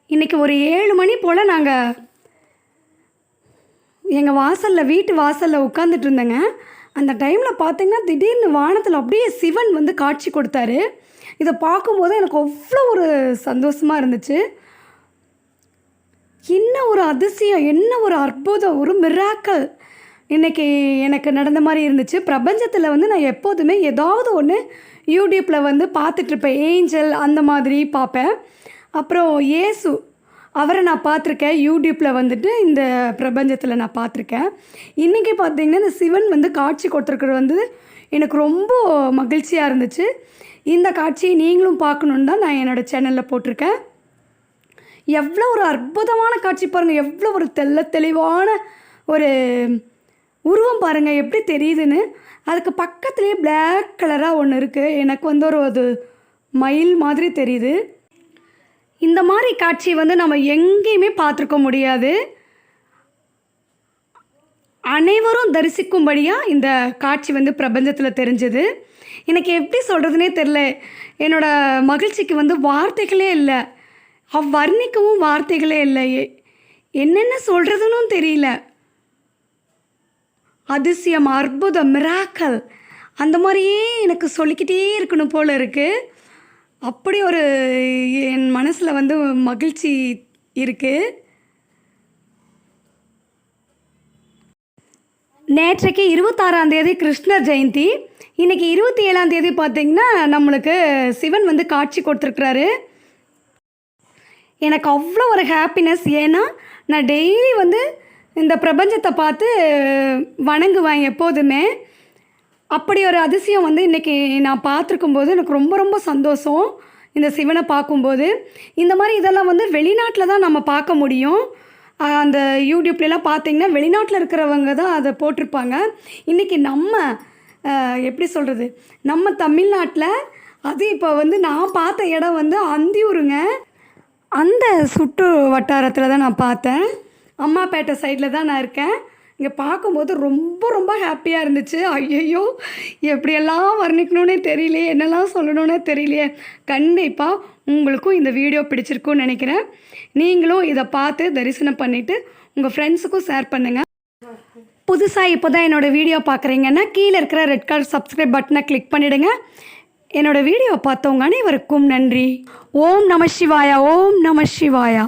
இன்றைக்கி ஒரு 7 மணி போல் நாங்கள் எங்கள் வாசலில் வீட்டு வாசலில் உட்காந்துட்டு இருந்தேங்க. அந்த டைமில் பார்த்திங்கன்னா திடீர்னு வானத்தில் அப்படியே சிவன் வந்து காட்சி கொடுத்தாரு. இதை பார்க்கும்போது எனக்கு அவ்வளோ ஒரு சந்தோஷமாக இருந்துச்சு. என்ன ஒரு அதிசயம், என்ன ஒரு அற்புதம், ஒரு மிராக்கல் இன்றைக்கி எனக்கு நடந்த மாதிரி இருந்துச்சு. பிரபஞ்சத்தில் வந்து நான் எப்போதுமே ஏதாவது ஒன்று யூடியூப்பில் வந்து பார்த்துட்ருப்பேன். ஏஞ்சல் அந்த மாதிரி பார்ப்பேன். அப்புறம் இயேசு அவரை நான் பார்த்துருக்கேன். யூடியூப்பில் வந்துட்டு இந்த பிரபஞ்சத்தில் நான் பார்த்துருக்கேன். இன்றைக்கி பார்த்திங்கன்னா இந்த சிவன் வந்து காட்சி கொடுத்துருக்குறது வந்து எனக்கு ரொம்ப மகிழ்ச்சியாக இருந்துச்சு. இந்த காட்சியை நீங்களும் பார்க்கணுன்னு தான் நான் என்னோடய சேனலில் போட்டிருக்கேன். எவ்வளோ ஒரு அற்புதமான காட்சி பாருங்கள், எவ்வளோ ஒரு தெளிவான ஒரு உருவம் பாருங்கள் எப்படி தெரியுதுன்னு. அதுக்கு பக்கத்துலேயே பிளாக் கலராக ஒன்று இருக்குது. எனக்கு வந்து அது மயில் மாதிரி தெரியுது. இந்த மாதிரி காட்சி வந்து நம்ம எங்கேயுமே பார்த்துருக்க முடியாது. அனைவரும் தரிசிக்கும்படியாக இந்த காட்சி வந்து பிரபஞ்சத்தில் தெரிஞ்சது. எனக்கு எப்படி சொல்கிறதுனே தெரில. என்னோடய மகிழ்ச்சிக்கு வந்து வார்த்தைகளே இல்லை, வர்ணிக்கவும் வார்த்தைகளே இல்லை. என்னென்ன சொல்கிறதுன்னு தெரியல. அதிசயம், அற்புதம், மிராக்கல் அந்த மாதிரியே எனக்கு சொல்லிக்கிட்டே இருக்கணும் போல் இருக்குது. அப்படி ஒரு என் மனசில் வந்து மகிழ்ச்சி இருக்குது. நேற்றைக்கு 26ஆம் கிருஷ்ணர் ஜெயந்தி. இன்றைக்கி 27ஆம் பார்த்திங்கன்னா நம்மளுக்கு சிவன் வந்து காட்சி கொடுத்துருக்குறாரு. எனக்கு அவ்வளோ ஒரு ஹாப்பினஸ். ஏன்னா நான் டெய்லி வந்து இந்த பிரபஞ்சத்தை பார்த்து வணங்குவேன் எப்போதுமே. அப்படி ஒரு அதிசயம் வந்து இன்றைக்கி நான் பார்த்துருக்கும்போது எனக்கு ரொம்ப ரொம்ப சந்தோஷம். இந்த சிவனை பார்க்கும்போது இந்த மாதிரி இதெல்லாம் வந்து வெளிநாட்டில் தான் நம்ம பார்க்க முடியும். அந்த யூடியூப்லாம் பார்த்திங்கன்னா வெளிநாட்டில் இருக்கிறவங்க தான் அதை போட்டிருப்பாங்க. இன்றைக்கி நம்ம எப்படி சொல்கிறது, நம்ம தமிழ்நாட்டில் அது இப்போ வந்து நான் பார்த்த இடம் வந்து அந்தியூருங்க. அந்த சுற்று வட்டாரத்தில் தான் நான் பார்த்தேன். அம்மாப்பேட்டை சைடில் தான் நான் இருக்கேன். இங்கே பார்க்கும்போது ரொம்ப ரொம்ப ஹாப்பியாக இருந்துச்சு. ஐயையோ, எப்படியெல்லாம் வர்ணிக்கணுன்னே தெரியலையே, என்னெல்லாம் சொல்லணுன்னே தெரியலையே. கண்டிப்பாக உங்களுக்கும் இந்த வீடியோ பிடிச்சிருக்குன்னு நினைக்கிறேன். நீங்களும் இதை பார்த்து தரிசனம் பண்ணிவிட்டு உங்கள் ஃப்ரெண்ட்ஸுக்கும் ஷேர் பண்ணுங்கள். புதுசாக இப்போ தான் என்னோடய வீடியோ பார்க்குறீங்கன்னா கீழே இருக்கிற ரெட் கலர் சப்ஸ்கிரைப் பட்டனை கிளிக் பண்ணிவிடுங்க. என்னோடய வீடியோ பார்த்தவங்க அனைவருக்கும் நன்றி. ஓம் நம சிவாயா, ஓம் நம சிவாயா.